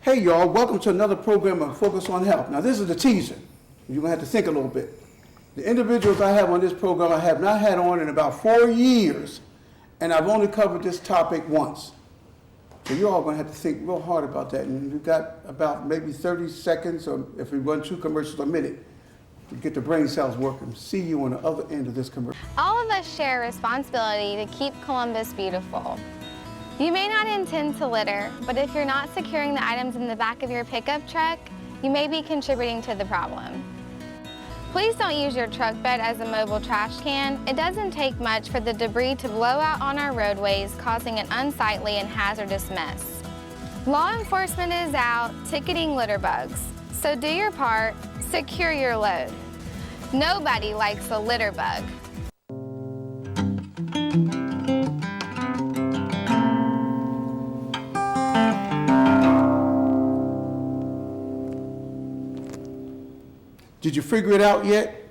Hey y'all, welcome to another program of Focus on Health. Now this is the teaser. You're gonna have to think a little bit. The individuals I have on this program I have not had on in about 4 years, and I've only covered this topic once. So you're all gonna have to think real hard about that, and you've got about maybe 30 seconds, or if we run 2 commercials a minute, to get the brain cells working. See you on the other end of this commercial. All of us share a responsibility to keep Columbus beautiful. You may not intend to litter, but if you're not securing the items in the back of your pickup truck, you may be contributing to the problem. Please don't use your truck bed as a mobile trash can. It doesn't take much for the debris to blow out on our roadways, causing an unsightly and hazardous mess. Law enforcement is out ticketing litter bugs, so do your part, secure your load. Nobody likes a litter bug. Did you figure it out yet?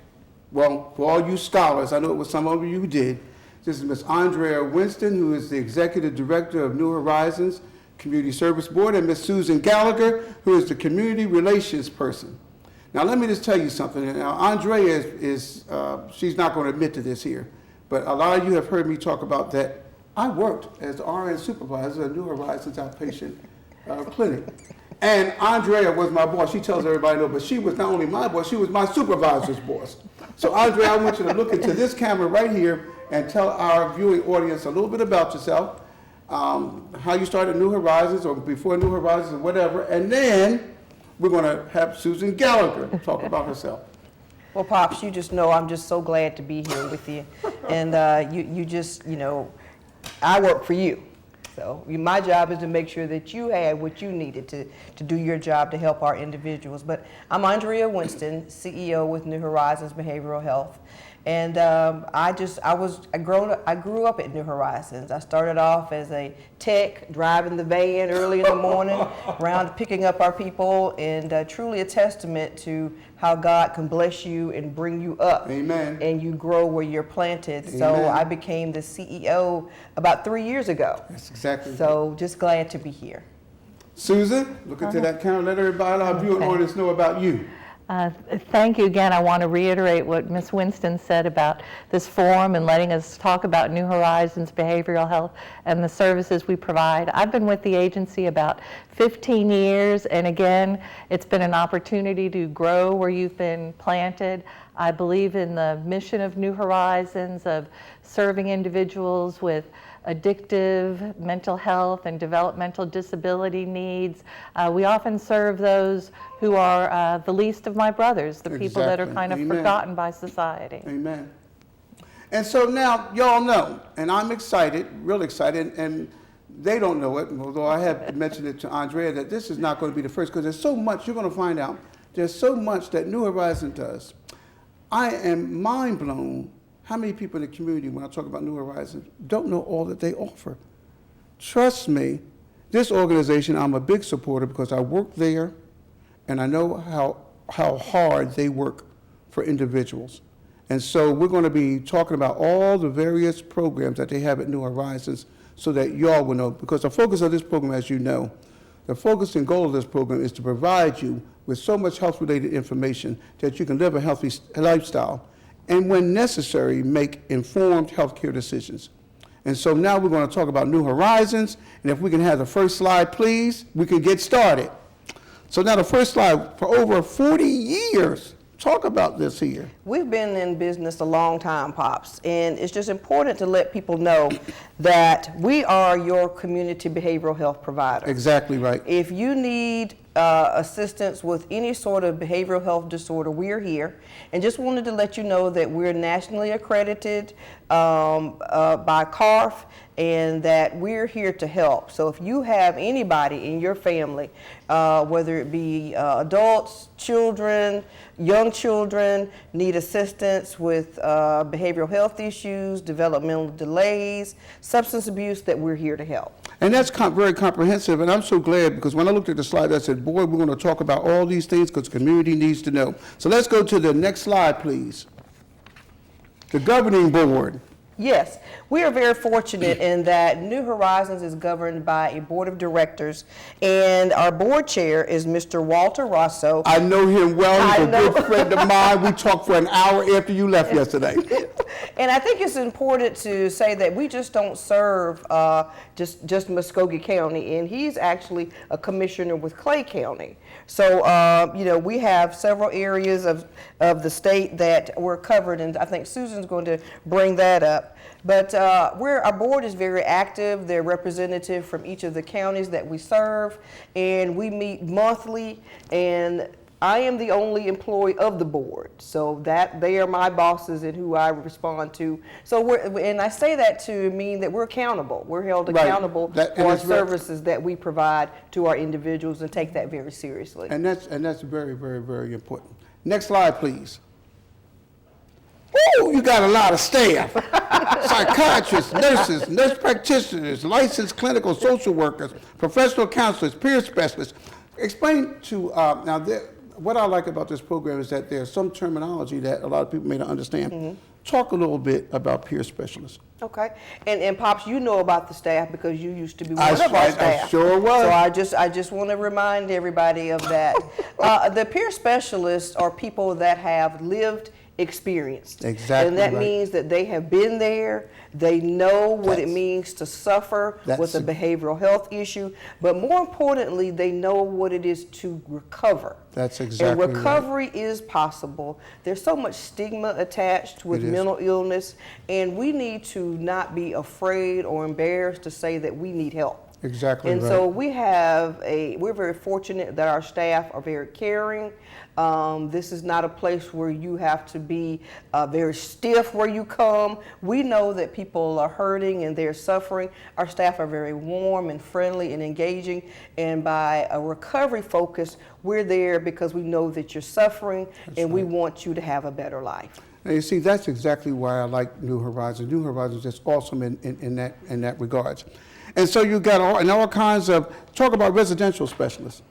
Well, for all you scholars, I know it was some of you who did. This is Ms. Andrea Winston, who is the Executive Director of New Horizons Community Service Board, and Ms. Susan Gallagher, who is the Community Relations Person. Now, let me just tell you something. Now, Andrea she's not going to admit to this here, but a lot of you have heard me talk about that. I worked as the RN supervisor at New Horizons Outpatient Clinic. And Andrea was my boss. She tells everybody no, but she was not only my boss, she was my supervisor's boss. So Andrea, I want you to look into this camera right here and tell our viewing audience a little bit about yourself, how you started New Horizons or before New Horizons or whatever, and then we're going to have Susan Gallagher talk about herself. Well, Pops, you just know I'm just so glad to be here with you. And you just, I work for you. So my job is to make sure that you had what you needed to do your job to help our individuals. But I'm Andrea Winston, CEO with New Horizons Behavioral Health. And I grew up at New Horizons. I started off as a tech, driving the van early in the morning, around picking up our people, and truly a testament to how God can bless you and bring you up. Amen. And you grow where you're planted. Amen. So I became the CEO about 3 years ago. That's exactly So just glad to be here. Susan, look into that camera. Let everybody, our viewing audience, know about you. Thank you again. I want to reiterate what Ms. Winston said about this forum and letting us talk about New Horizons Behavioral Health and the services we provide. I've been with the agency about 15 years, and again, it's been an opportunity to grow where you've been planted. I believe in the mission of New Horizons of serving individuals with addictive, mental health, and developmental disability needs. We often serve those who are the least of my brothers, the people that are kind of forgotten by society. Amen. And so now, y'all know, and I'm excited, real excited, and they don't know it, although I have mentioned it to Andrea, that this is not going to be the first, because there's so much, you're going to find out, there's so much that New Horizons does. I am mind blown how many people in the community, when I talk about New Horizons, don't know all that they offer. Trust me, this organization, I'm a big supporter because I work there and I know how hard they work for individuals. And so we're going to be talking about all the various programs that they have at New Horizons so that y'all will know, because the focus of this program, as you know, the focus and goal of this program is to provide you with so much health-related information that you can live a healthy lifestyle and when necessary, make informed healthcare decisions. And so now we're going to talk about New Horizons, and if we can have the first slide, please, we can get started. So now the first slide, for over 40 years, talk about this here. We've been in business a long time, Pops, and it's just important to let people know that we are your community behavioral health provider. Exactly right. If you need assistance with any sort of behavioral health disorder, we're here. And just wanted to let you know that we're nationally accredited by CARF, and that we're here to help. So if you have anybody in your family, whether it be adults, children, young children, need assistance with behavioral health issues, developmental delays, substance abuse, that we're here to help. And that's very comprehensive, and I'm so glad, because when I looked at the slide, I said, boy, we're going to talk about all these things because the community needs to know. So let's go to the next slide, please. The governing board. Yes, we are very fortunate in that New Horizons is governed by a board of directors, and our board chair is Mr. Walter Rosso. I know him well. He's I a know. good friend of mine. We talked for an hour after you left yesterday. And I think it's important to say that we just don't serve just Muskogee County, and he's actually a commissioner with Clay County. So, you know, we have several areas of the state that we're covered, and I think Susan's going to bring that up. But our board is very active. They're representative from each of the counties that we serve, and we meet monthly, and I am the only employee of the board, so that they are my bosses and who I respond to. So and I say that to mean that we're accountable. We're held Right. accountable That- and for our it's very- services that we provide to our individuals, and take that very seriously. And that's very, very, very important. Next slide, please. Woo, you got a lot of staff. Psychiatrists, nurses, nurse practitioners, licensed clinical social workers, professional counselors, peer specialists. Explain to, what I like about this program is that there's some terminology that a lot of people may not understand. Talk a little bit about peer specialists. Okay, and Pops, you know about the staff because you used to be one of our I staff. sure was. So I just want to remind everybody of that. The peer specialists are people that have lived experience. Exactly And that right. means that they have been there, they know what it That's- means to suffer with a that's- behavioral health issue, but more importantly, they know what it is to recover. That's exactly And recovery is possible. There's so much stigma attached with It is. mental illness, and we need to not be afraid or embarrassed to say that we need help. Exactly And right. so we're very fortunate that our staff are very caring. This is not a place where you have to be very stiff where you come. We know that people are hurting and they're suffering. Our staff are very warm and friendly and engaging. And by a recovery focus, we're there because we know that you're suffering and we want you to have a better life. Now, you see, that's exactly why I like New Horizons. New Horizons is just awesome in that regards. And so you got all kinds of, talk about residential specialists.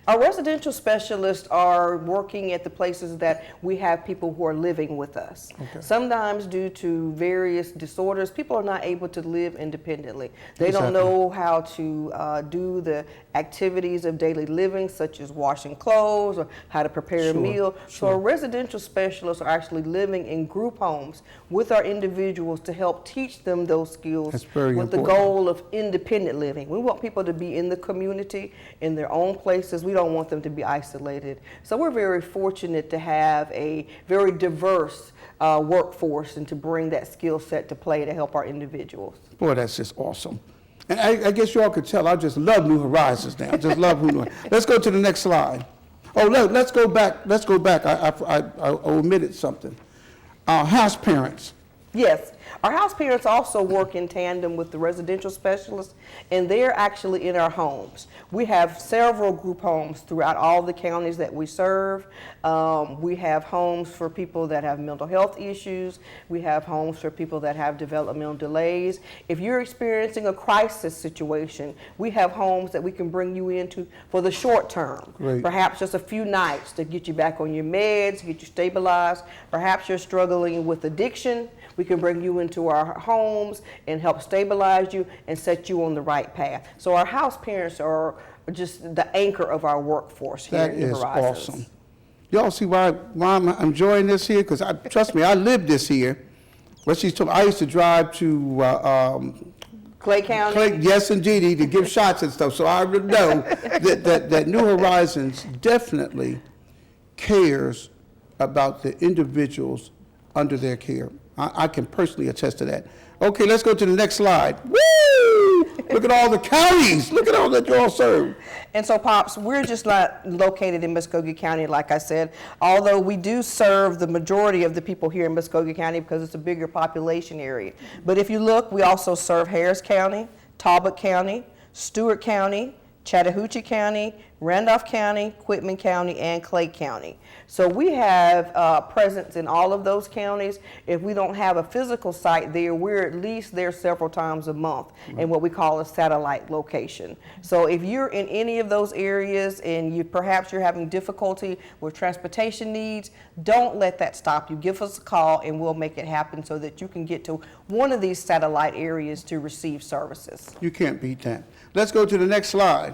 Our residential specialists are working at the places that we have people who are living with us. Okay. Sometimes due to various disorders, people are not able to live independently. They Exactly. don't know how to do the activities of daily living, such as washing clothes or how to prepare Sure, a meal. So sure. our residential specialists are actually living in group homes with our individuals to help teach them those skills That's very with the important. goal of independent living. We want people to be in the community, in their own places. We don't want them to be isolated. So we're very fortunate to have a very diverse workforce and to bring that skill set to play to help our individuals. Boy, that's just awesome. And I guess you all could tell, I just love New Horizons now. Just love New Horizons. Let's go to the next slide. Oh, no, let's go back. Let's go back. I omitted something. House parents. Yes, our house parents also work in tandem with the residential specialists, and they're actually in our homes. We have several group homes throughout all the counties that we serve. We have homes for people that have mental health issues. We have homes for people that have developmental delays. If you're experiencing a crisis situation, we have homes that we can bring you into for the short term. Great. Perhaps just a few nights to get you back on your meds, get you stabilized. Perhaps you're struggling with addiction. We can bring you into our homes and help stabilize you and set you on the right path. So our house parents are just the anchor of our workforce here That at New is Horizons. awesome. Y'all see why I'm enjoying this here? Because trust me, I lived this here. What she's told me, I used to drive to Clay County. Clay, yes, indeed, to give shots and stuff. So I would know that New Horizons definitely cares about the individuals under their care. I can personally attest to that. Okay, let's go to the next slide. Woo! Look at all the counties. Look at all that you all serve. And so, Pops, we're just not located in Muskogee County, like I said, although we do serve the majority of the people here in Muskogee County because it's a bigger population area. But if you look, we also serve Harris County, Talbot County, Stewart County, Chattahoochee County, Randolph County, Quitman County, and Clay County. So we have presence in all of those counties. If we don't have a physical site there, we're at least there several times a month in what we call a satellite location. So if you're in any of those areas and perhaps you're having difficulty with transportation needs, don't let that stop you. Give us a call and we'll make it happen so that you can get to one of these satellite areas to receive services. You can't beat that. Let's go to the next slide.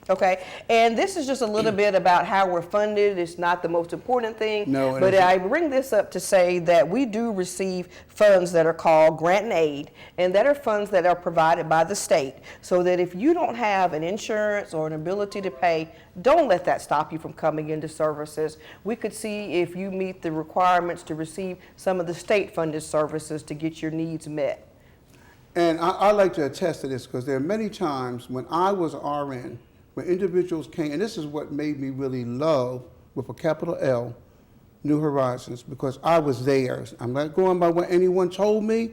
Okay, and this is just a little bit about how we're funded. It's not the most important thing, No, but isn't. I bring this up to say that we do receive funds that are called grant and aid, and that are funds that are provided by the state, so that if you don't have an insurance or an ability to pay, don't let that stop you from coming into services. We could see if you meet the requirements to receive some of the state-funded services to get your needs met. And I like to attest to this because there are many times when I was RN, when individuals came, and this is what made me really love, with a capital L, New Horizons, because I was there. I'm not going by what anyone told me.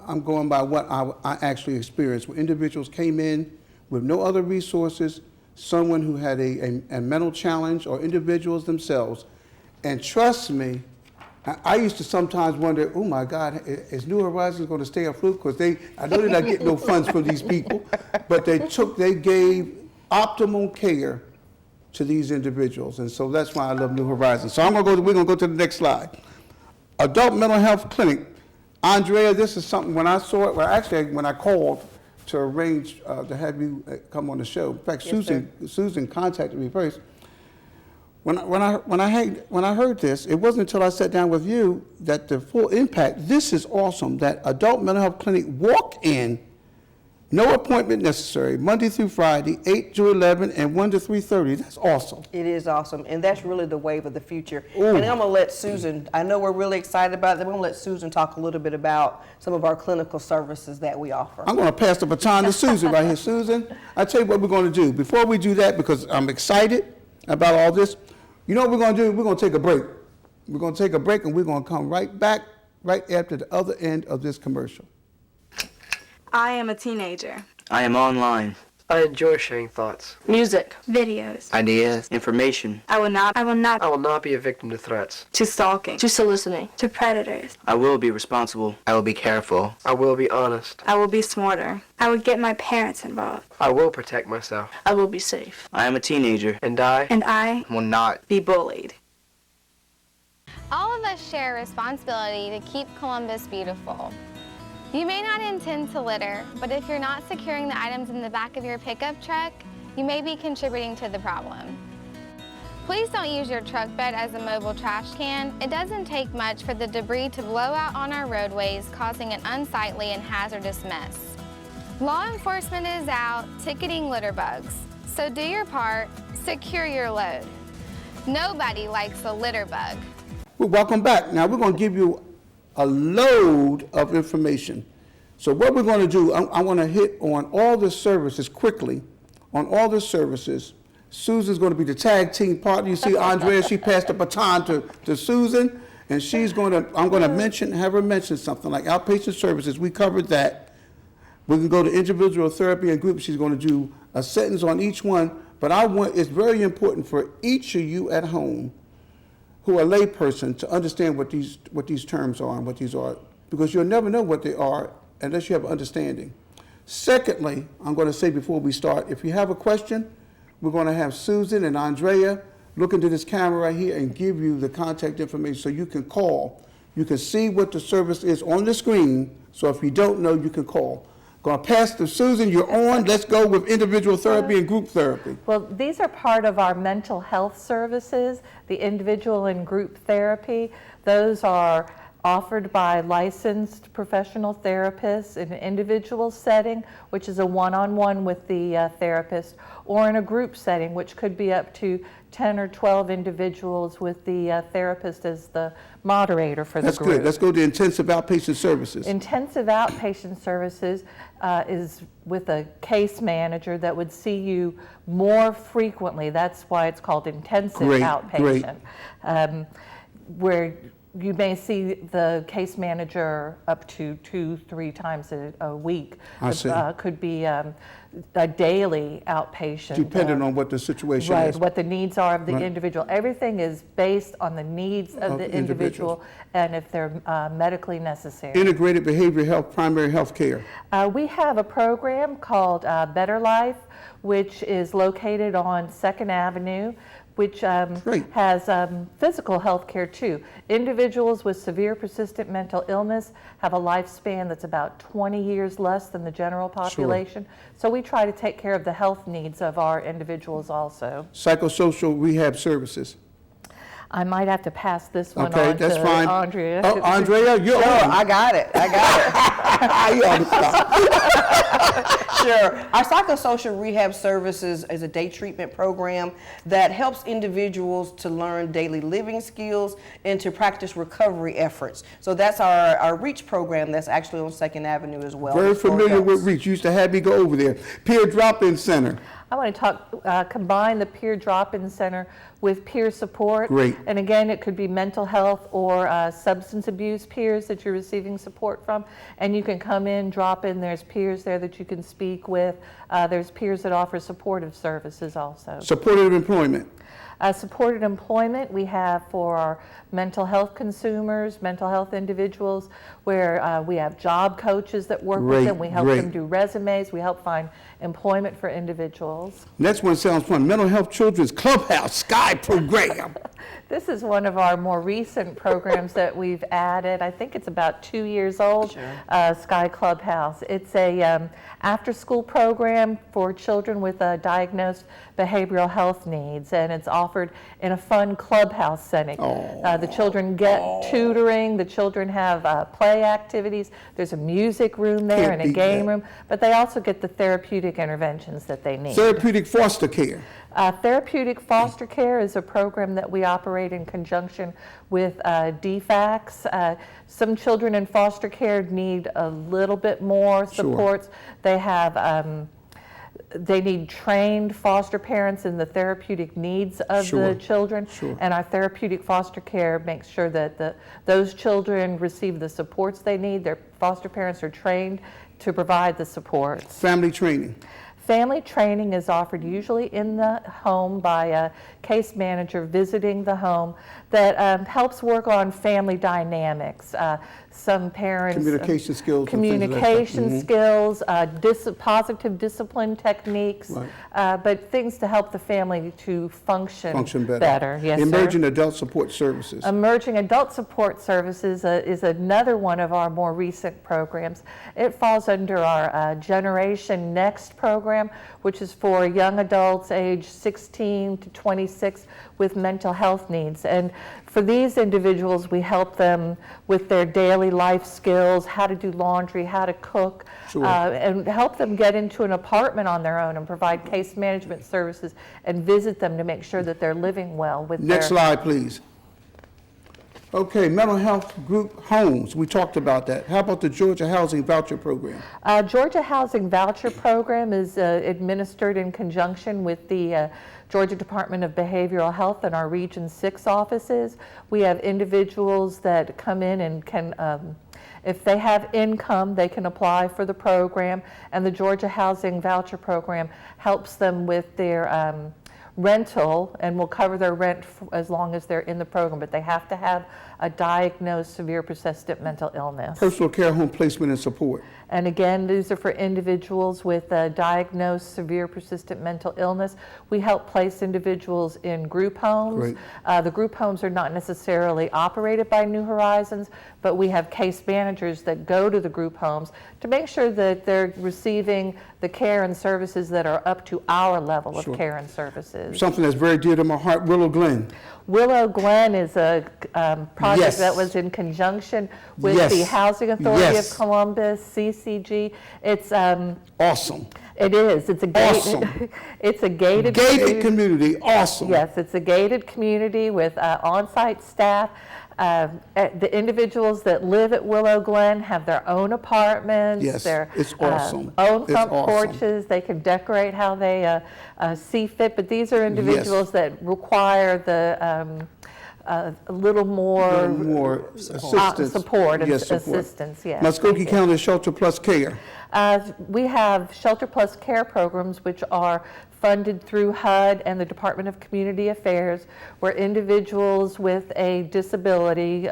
I'm going by what I actually experienced. When individuals came in with no other resources, someone who had a mental challenge, or individuals themselves. And trust me, I used to sometimes wonder, oh my God, is New Horizons going to stay afloat? Because I know they're not getting no funds from these people, but they gave optimal care to these individuals, and so that's why I love New Horizons. So we're going to go to the next slide. Adult mental health clinic. Andrea, this is something when I saw it. Well, actually, when I called to arrange to have you come on the show. In fact, Yes, Susan contacted me first. When I heard this, it wasn't until I sat down with you that the full impact. This is awesome. That adult mental health clinic walk-in. No appointment necessary, Monday through Friday, 8 to 11 and 1 to 3:30. That's awesome. It is awesome, and that's really the wave of the future. Ooh. And I'm gonna let Susan, I know we're really excited about it, I'm gonna let Susan talk a little bit about some of our clinical services that we offer. I'm going to pass the baton to Susan right here. Susan, I'll tell you what we're going to do. Before we do that, because I'm excited about all this, you know what we're going to do? We're going to take a break. We're going to take a break, and we're going to come right back right after the other end of this commercial. I am a teenager. I am online. I enjoy sharing thoughts, Music, videos. Ideas, information. I will not I will not be a victim to threats. to stalking, to soliciting, to predators. I will be responsible. I will be careful. I will be honest. I will be smarter. I will get my parents involved. I will protect myself. I will be safe. I am a teenager. And I And I Will not. be bullied. All of us share a responsibility to keep Columbus beautiful. You may not intend to litter, but if you're not securing the items in the back of your pickup truck, you may be contributing to the problem. Please don't use your truck bed as a mobile trash can. It doesn't take much for the debris to blow out on our roadways, causing an unsightly and hazardous mess. Law enforcement is out ticketing litter bugs, so do your part, secure your load. Nobody likes a litter bug. Well, welcome back. Now, we're going to give you a load of information. So what we're going to do, I want to hit on all the services quickly. On all the services, Susan's going to be the tag team partner. You see Andrea, she passed the baton to Susan, and I'm going to have her mention something like outpatient services. We covered that. We can go to individual therapy and group. She's going to do a sentence on each one, but it's very important for each of you at home who are layperson to understand what these terms are and what these are, because you'll never know what they are unless you have understanding. Secondly, I'm going to say before we start, if you have a question, we're going to have Susan and Andrea look into this camera right here and give you the contact information so you can call. You can see what the service is on the screen, so if you don't know, you can call. Going to pass to Susan, you're on. Let's go with individual therapy and group therapy. Well, these are part of our mental health services, the individual and group therapy. Those are offered by licensed professional therapists in an individual setting, which is a one-on-one with the therapist, or in a group setting, which could be up to 10 or 12 individuals with the therapist as the moderator for the That's group. good. Let's go to intensive outpatient services. Intensive outpatient services is with a case manager that would see you more frequently. That's why it's called intensive Great, outpatient. Where you may see the case manager up to 2-3 times a week. I see. Could be a daily outpatient. Depending on what the situation Right, is. what the needs are of the Right. individual. Everything is based on the needs of the individual and if they're medically necessary. Integrated behavioral health, primary health care. We have a program called Better Life, which is located on 2nd Avenue, which Great. has physical health care too. Individuals with severe persistent mental illness have a lifespan that's about 20 years less than the general population. So we try to take care of the health needs of our individuals also. Psychosocial rehab services. I might have to pass this one Okay, on that's to fine. Andrea. Oh, Andrea, you're Sure, on. I got it. You ought to stop. Sure. Our psychosocial rehab services is a day treatment program that helps individuals to learn daily living skills and to practice recovery efforts. So that's our REACH program that's actually on 2nd Avenue as well. Very for familiar with adults. REACH. Used to have me go over there. Peer drop-in center. I want to combine the peer drop-in center with peer support. Great. And again, it could be mental health or substance abuse peers that you're receiving support from. And you can come in, drop in, there's peers there that you can speak with. There's peers that offer supportive services also. Supportive employment. Supported employment we have for our mental health consumers, mental health individuals, where we have job coaches that work with them. We help them Great. do resumes. We help find employment for individuals. Next one sounds fun. Mental Health Children's Clubhouse Sky program. This is one of our more recent programs that we've added. I think it's about 2 years old, Sky Clubhouse. It's a after-school program for children with diagnosed behavioral health needs, and it's offered in a fun clubhouse setting. The children get tutoring, the children have play activities, there's a music room there Can't and a beat game that. room, but they also get the therapeutic interventions that they need. Therapeutic foster care. Therapeutic foster care is a program that we operate in conjunction with DFACS. Some children in foster care need a little bit more supports. They need trained foster parents in the therapeutic needs of the children. And our therapeutic foster care makes sure that those children receive the supports they need. Their foster parents are trained to provide the supports. Family training. Family training is offered usually in the home by a case manager visiting the home that helps work on family dynamics. Some parents... Communication skills. Communication skills, positive discipline techniques, but things to help the family to function better. Yes, Emerging sir. adult support services. Emerging Adult Support Services is another one of our more recent programs. It falls under our Generation Next program, which is for young adults aged 16 to 26 with mental health needs. And for these individuals, we help them with their daily life skills, how to do laundry, how to cook, and help them get into an apartment on their own and provide case management services and visit them to make sure that they're living well with Next slide, please. Okay, mental health group homes. We talked about that. How about the Georgia Housing Voucher Program? Georgia Housing Voucher Program is administered in conjunction with the Georgia Department of Behavioral Health and our Region 6 offices. We have individuals that come in and can, if they have income, they can apply for the program, and the Georgia Housing Voucher Program helps them with their rental and will cover their rent as long as they're in the program, but they have to have a diagnosed severe persistent mental illness. Personal care home placement and support. And again, these are for individuals with a diagnosed severe persistent mental illness. We help place individuals in group homes. The group homes are not necessarily operated by New Horizons, but we have case managers that go to the group homes to make sure that they're receiving the care and services that are up to our level of care and services. Something that's very dear to my heart, Willow Glen. Willow Glen is a project that was in conjunction with the Housing Authority of Columbus, CCG. It's awesome. It is. It's a gated. It's a gated community. Awesome. Yes, it's a gated community with on-site staff. The individuals that live at Willow Glen have their own apartments, their it's awesome. Own front porches. They can decorate how they see fit, but these are individuals that require the a little more, more assistance. support and Yes, support. assistance. Yes. Muskogee County Shelter Plus Care. We have Shelter Plus Care programs, which are funded through HUD and the Department of Community Affairs, where individuals with a disability,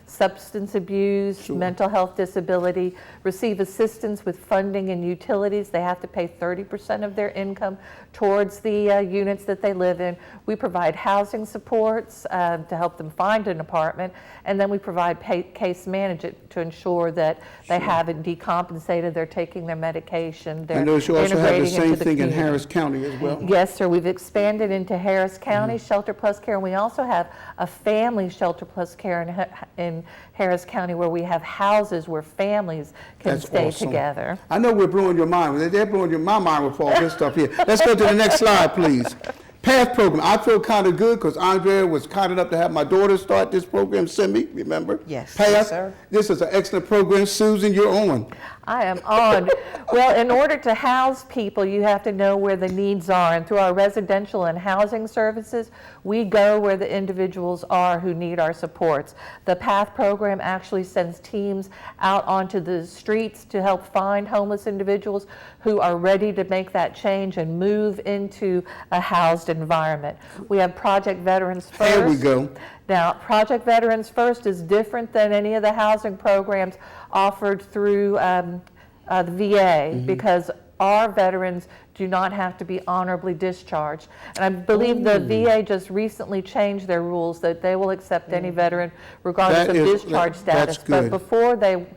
substance abuse, mental health disability, receive assistance with funding and utilities. They have to pay 30% of their income towards the units that they live in. We provide housing supports to help them find an apartment, and then we provide case management to ensure that they haven't decompensated, they're taking their medication, they're I notice you also have the integrating same into the thing in community. Harris County as well. Yes, sir. We've expanded into Harris County Shelter Plus Care, and we also have a family Shelter Plus Care in Harris County, where we have houses where families can That's stay awesome. together. I know we're blowing your mind. They're blowing my mind with all this stuff here. Let's go to the next slide, please. PATH program. I feel kind of good because Andrea was kind enough to have my daughter start this program, Simi, remember? Yes, PATH, yes, sir. This is an excellent program. Susan, you're on. I am on. Well, in order to house people, you have to know where the needs are. And through our residential and housing services, we go where the individuals are who need our supports. The PATH program actually sends teams out onto the streets to help find homeless individuals who are ready to make that change and move into a housed environment. We have Project Veterans First. There we go. Now, Project Veterans First is different than any of the housing programs offered through the VA because our veterans do not have to be honorably discharged. And I believe the VA just recently changed their rules that they will accept any veteran regardless of discharge status. That's good. But before they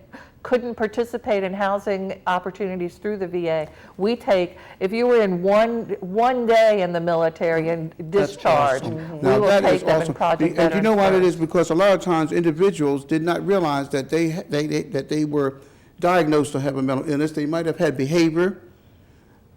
couldn't participate in housing opportunities through the VA. We take, if you were in one day in the military and discharged, Awesome. we Now, will that take is them awesome. in Project And you know Veterans what it is? First. Because a lot of times individuals did not realize that they were diagnosed to have a mental illness. They might have had behavior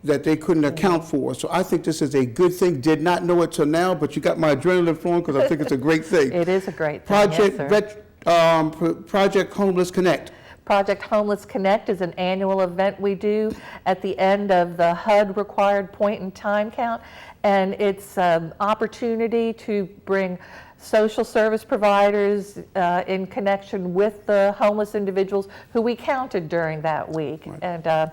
that they couldn't account for. So I think this is a good thing. Did not know it till now, but you got my adrenaline flowing because I think it's a great thing. It is a great thing, yes, sir. Project Homeless Connect. Project Homeless Connect is an annual event we do at the end of the HUD required point in time count, and it's an opportunity to bring social service providers in connection with the homeless individuals who we counted during that week. Right. And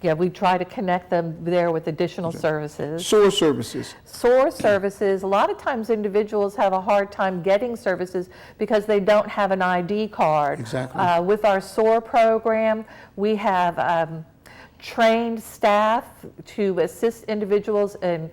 yeah, we try to connect them there with additional services. SOAR services. SOAR services, a lot of times individuals have a hard time getting services because they don't have an ID card. Exactly. With our SOAR program, we have trained staff to assist individuals in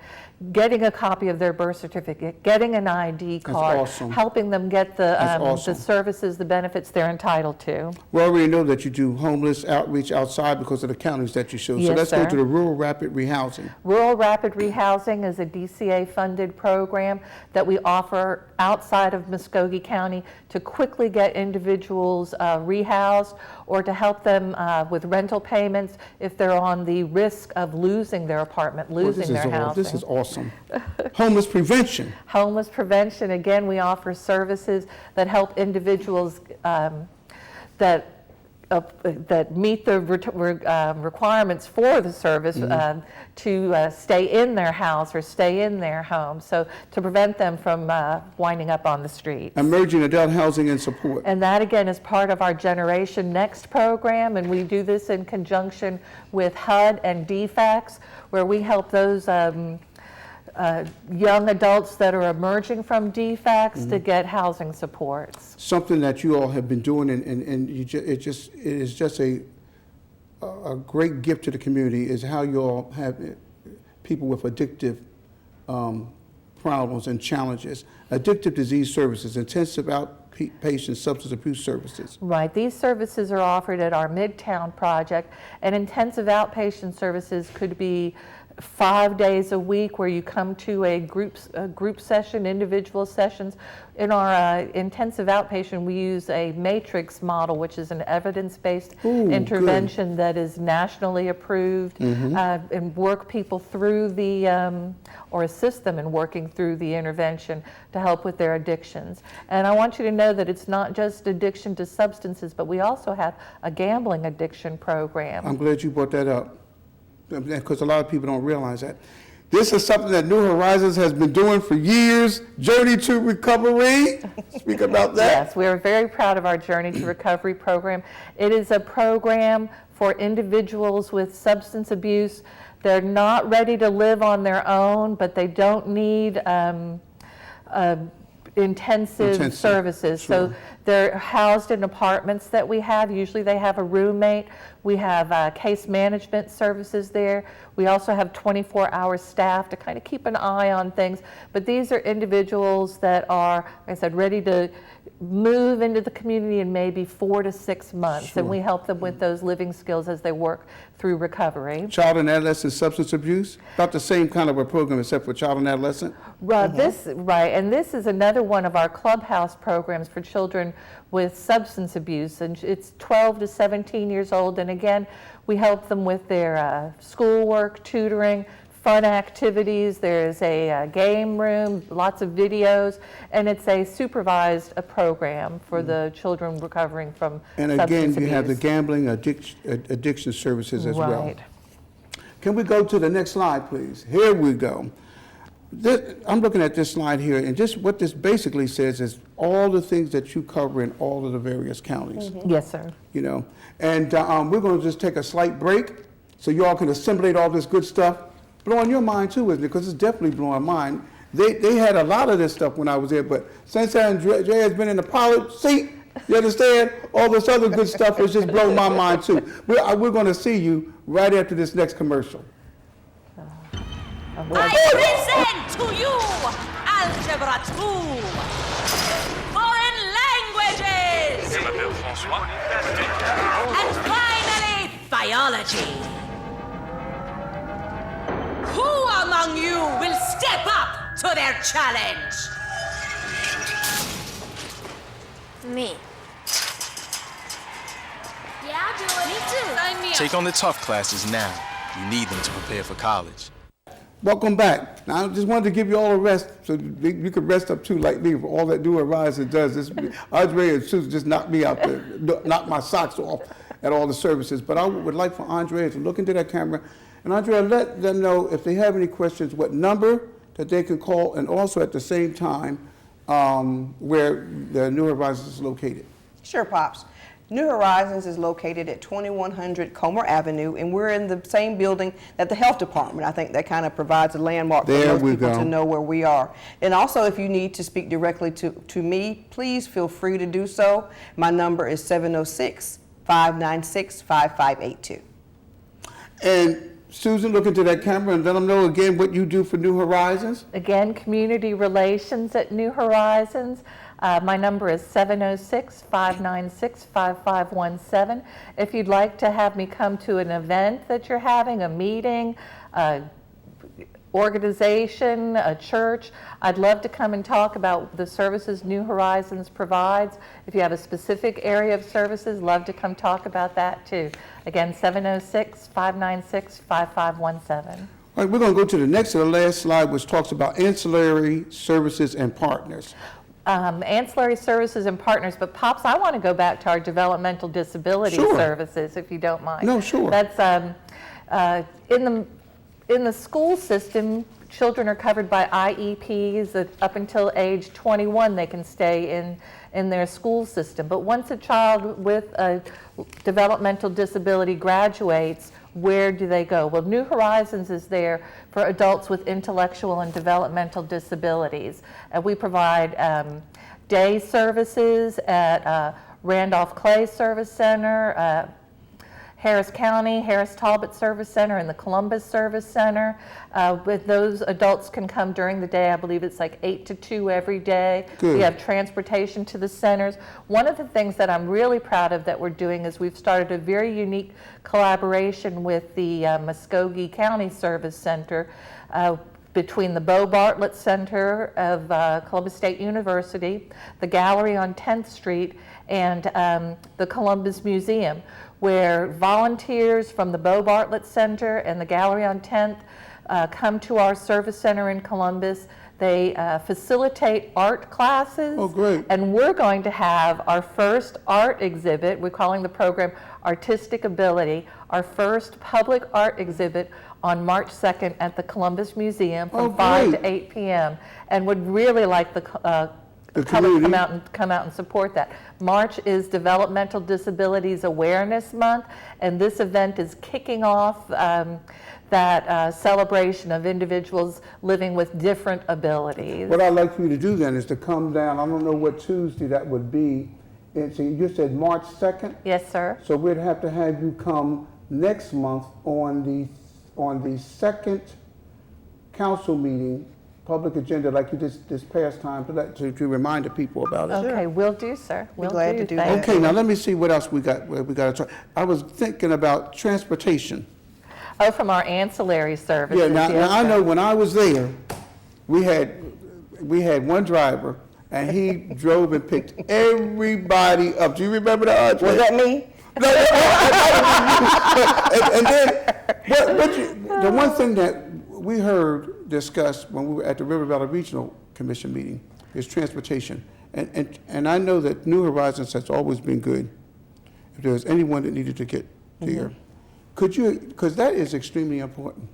getting a copy of their birth certificate, getting an ID card, awesome. helping them get the awesome. services, the benefits they're entitled to. We already know that you do homeless outreach outside because of the counties that you show. So Yes, let's go sir. to the Rural Rapid Rehousing. Rural Rapid Rehousing is a DCA-funded program that we offer outside of Muskogee County to quickly get individuals rehoused or to help them with rental payments if they're on the risk of losing their apartment, losing their housing. This is awesome. Homeless prevention. Homeless prevention, again, we offer services that help individuals that meet the requirements for the service to stay in their house or stay in their home, so to prevent them from winding up on the streets. Emerging adult housing and support. And that, again, is part of our Generation Next program, and we do this in conjunction with HUD and DFACS, where we help those young adults that are emerging from DFACS to get housing supports. Something that you all have been doing, and it is just a great gift to the community is how you all have people with addictive problems and challenges. Addictive disease services, intensive outpatient substance abuse services. Right, these services are offered at our Midtown project, and intensive outpatient services could be 5 days a week where you come to a group session, individual sessions. In our intensive outpatient, we use a matrix model, which is an evidence-based intervention that is nationally approved, and work people through the, or assist them in working through the intervention to help with their addictions. And I want you to know that it's not just addiction to substances, but we also have a gambling addiction program. I'm glad you brought that up, because a lot of people don't realize that. This is something that New Horizons has been doing for years, Journey to Recovery. Speak about that. Yes, we are very proud of our Journey to Recovery program. It is a program for individuals with substance abuse. They're not ready to live on their own, but they don't need intensive services. Sure. So they're housed in apartments that we have. Usually they have a roommate. We have case management services there. We also have 24-hour staff to kind of keep an eye on things. But these are individuals that are, like I said, ready to move into the community in maybe 4 to 6 months. Sure. And we help them with those living skills as they work through recovery. Child and adolescent substance abuse, about the same kind of a program except for child and adolescent. Right, and this is another one of our clubhouse programs for children with substance abuse, and it's 12 to 17 years old, and again, we help them with their schoolwork, tutoring, fun activities. There's a game room, lots of videos, and it's a supervised program for the children recovering from And substance again, abuse. you have the gambling addiction services as well. Right. Can we go to the next slide, please? Here we go. I'm looking at this slide here, and just what this basically says is all the things that you cover in all of the various counties. Yes, sir. You know, and we're going to just take a slight break so you all can assimilate all this good stuff. Blowing your mind too, isn't it? Because it's definitely blowing mine. They had a lot of this stuff when I was there, but since Andrea has been in the pilot seat, you understand? All this other good stuff is just blowing my mind too. We're going to see you right after this next commercial. I present to you Algebra 2, Foreign Languages, and finally Biology. Who among you will step up to their challenge? Me. Yeah, I'll do it. Me too. Sign me up. Take on the tough classes now. You need them to prepare for college. Welcome back. Now, I just wanted to give you all a rest so you could rest up too, like me, for all that New Horizons does. This, Andre and Susan just knocked me out there, knocked my socks off at all the services. But I would like for Andrea to look into that camera. And Andrea, let them know if they have any questions, what number that they can call, and also at the same time where the New Horizons is located. Sure, Pops. New Horizons is located at 2100 Comer Avenue, and we're in the same building that the health department. I think that kind of provides a landmark for most people to know where we are. And also, if you need to speak directly to me, please feel free to do so. My number is 706-596-5582. And Susan, look into that camera and let them know again what you do for New Horizons. Again, community relations at New Horizons. My number is 706-596-5517. If you'd like to have me come to an event that you're having, a meeting, organization, a church, I'd love to come and talk about the services New Horizons provides. If you have a specific area of services, love to come talk about that too. Again, 706-596-5517. All right, we're going to go to the next to the last slide, which talks about ancillary services and partners. Ancillary services and partners, but Pops, I want to go back to our developmental disability services, if you don't mind. No, sure. That's in the school system. Children are covered by IEPs that up until age 21 they can stay in their school system. But once a child with a developmental disability graduates, where do they go? Well, New Horizons is there for adults with intellectual and developmental disabilities. And we provide day services at Randolph Clay Service Center, Harris County, Harris Talbot Service Center, and the Columbus Service Center. With those, adults can come during the day. I believe it's like 8 to 2 every day. Good. We have transportation to the centers. One of the things that I'm really proud of that we're doing is we've started a very unique collaboration with the Muskogee County Service Center between the Bo Bartlett Center of Columbus State University, the gallery on 10th Street, and the Columbus Museum, where volunteers from the Bo Bartlett Center and the gallery on 10th come to our service center in Columbus. They facilitate art classes. Oh, great. And we're going to have our first art exhibit. We're calling the program Artistic Ability, our first public art exhibit on March 2nd at the Columbus Museum Oh, from 5 great. to 8 p.m. and would really like the public community. come out and support that. March is Developmental Disabilities Awareness Month, and this event is kicking off that celebration of individuals living with different abilities. What I'd like for you to do then is to come down, I don't know what Tuesday that would be. So you said March 2nd? Yes, sir. So we'd have to have you come next month on the second council meeting, public agenda, like you did this past time, to remind the people about it. Okay, will do, sir. Will glad to do Thank that. Okay, now let me see what else we got to try. I was thinking about transportation. Oh, from our ancillary services. Yeah, now yes, I sir. know when I was there, we had one driver, and he drove and picked everybody up. Do you remember that? Was that me? The one thing that we heard discussed when we were at the River Valley Regional Commission meeting is transportation. And I know that New Horizons has always been good if there was anyone that needed to get here. Could you, because that is extremely important.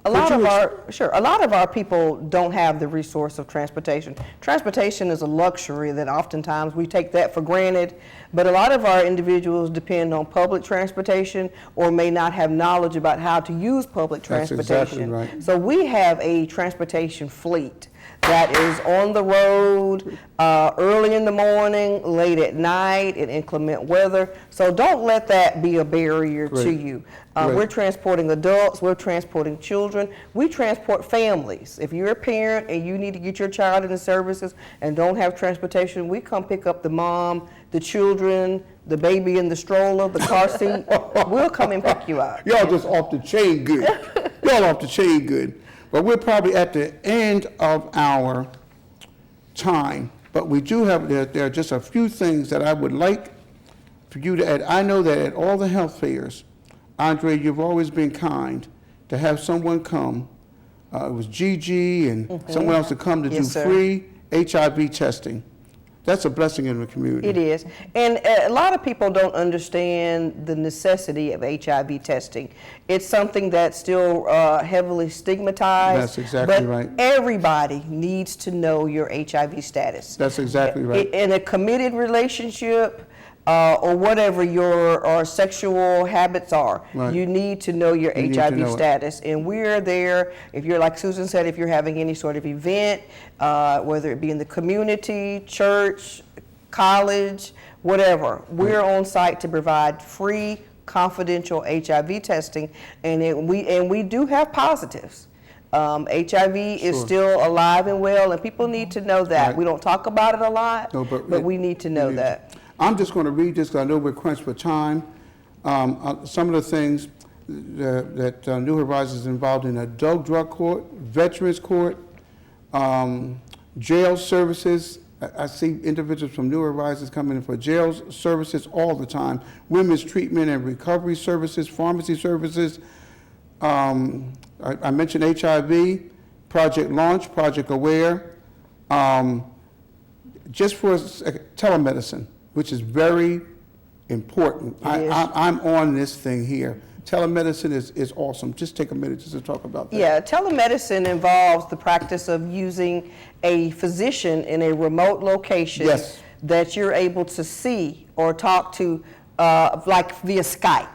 A lot of our people don't have the resource of transportation. Transportation is a luxury that oftentimes we take that for granted, but a lot of our individuals depend on public transportation or may not have knowledge about how to use public That's transportation. exactly right. So we have a transportation fleet that is on the road early in the morning, late at night, in inclement weather. So don't let that be a barrier to Great. you. Great. We're transporting adults, we're transporting children, we transport families. If you're a parent and you need to get your child into services and don't have transportation, we come pick up the mom, the children, the baby in the stroller, the car seat. We'll come and pick you up. Y'all just off the chain good. Y'all off the chain good. But we're probably at the end of our time. But we do have, there are just a few things that I would like for you to add. I know that at all the health fairs, Andre, you've always been kind to have someone come. It was Gigi and someone else to come to do Yes, sir. free HIV testing. That's a blessing in the community. It is. And a lot of people don't understand the necessity of HIV testing. It's something that's still heavily stigmatized. That's exactly but right. Everybody needs to know your HIV status. That's exactly right. In a committed relationship, or whatever your sexual habits are, Right. you need to know your You need to HIV know it. status. And we're there, if you're, like Susan said, if you're having any sort of event, whether it be in the community, church, college, whatever, we're on site to provide free, confidential HIV testing, and we do have positives. HIV is Sure. still alive and well, and people need to know that. Right. We don't talk about it a lot, No, but we need to know that. I'm just going to read this because I know we're crunched for time. Some of the things that New Horizons is involved in: adult drug court, veterans court, jail services. I see individuals from New Horizons coming in for jail services all the time. Women's treatment and recovery services, pharmacy services. I mentioned HIV, Project Launch, Project Aware. Just for telemedicine, which is very important. It is. I'm on this thing here. Telemedicine is awesome. Just take a minute just to talk about that. Yeah, telemedicine involves the practice of using a physician in a remote location Yes. that you're able to see or talk to, like via Skype.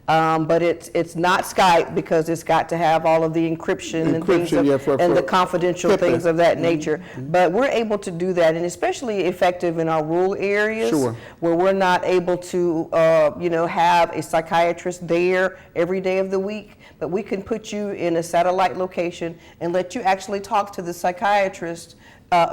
But it's not Skype because it's got to have all of the encryption and things Encryption, yeah, for and the confidential HIPAA. things of that nature. But we're able to do that, and especially effective in our rural areas Sure. where we're not able to, have a psychiatrist there every day of the week. But we can put you in a satellite location and let you actually talk to the psychiatrist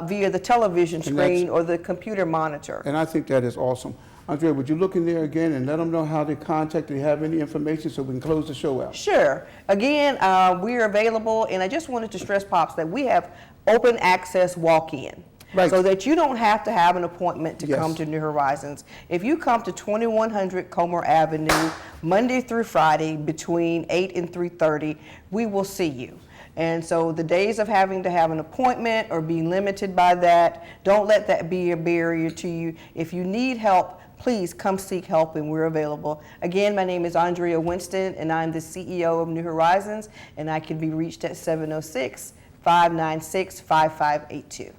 via the television And that's- screen or the computer monitor. And I think that is awesome. Andrea, would you look in there again and let them know how they contact, if you have any information so we can close the show out? Sure. Again, we're available, and I just wanted to stress, Pops, that we have open access walk-in. Right. So that you don't have to have an appointment to Yes. come to New Horizons. If you come to 2100 Comer Avenue, Monday through Friday, between 8 and 3:30, we will see you. And so the days of having to have an appointment or being limited by that, don't let that be a barrier to you. If you need help, please come seek help, and we're available. Again, my name is Andrea Winston, and I'm the CEO of New Horizons, and I can be reached at 706-596-5582.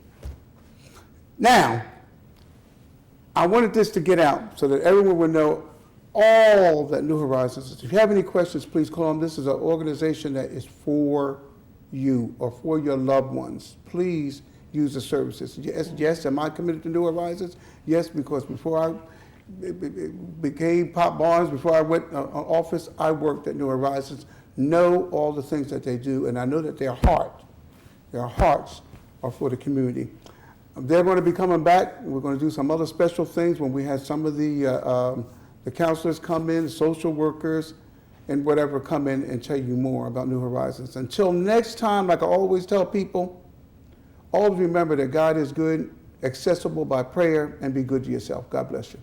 Now, I wanted this to get out so that everyone would know all that New Horizons is. If you have any questions, please call them. This is an organization that is for you or for your loved ones. Please use the services. Yes, am I committed to New Horizons? Yes, because before I became Pop Barnes, before I went office, I worked at New Horizons. Know all the things that they do, and I know that their hearts are for the community. They're going to be coming back. We're going to do some other special things when we have some of the counselors come in, social workers, and whatever come in and tell you more about New Horizons. Until next time, like I always tell people, always remember that God is good, accessible by prayer, and be good to yourself. God bless you.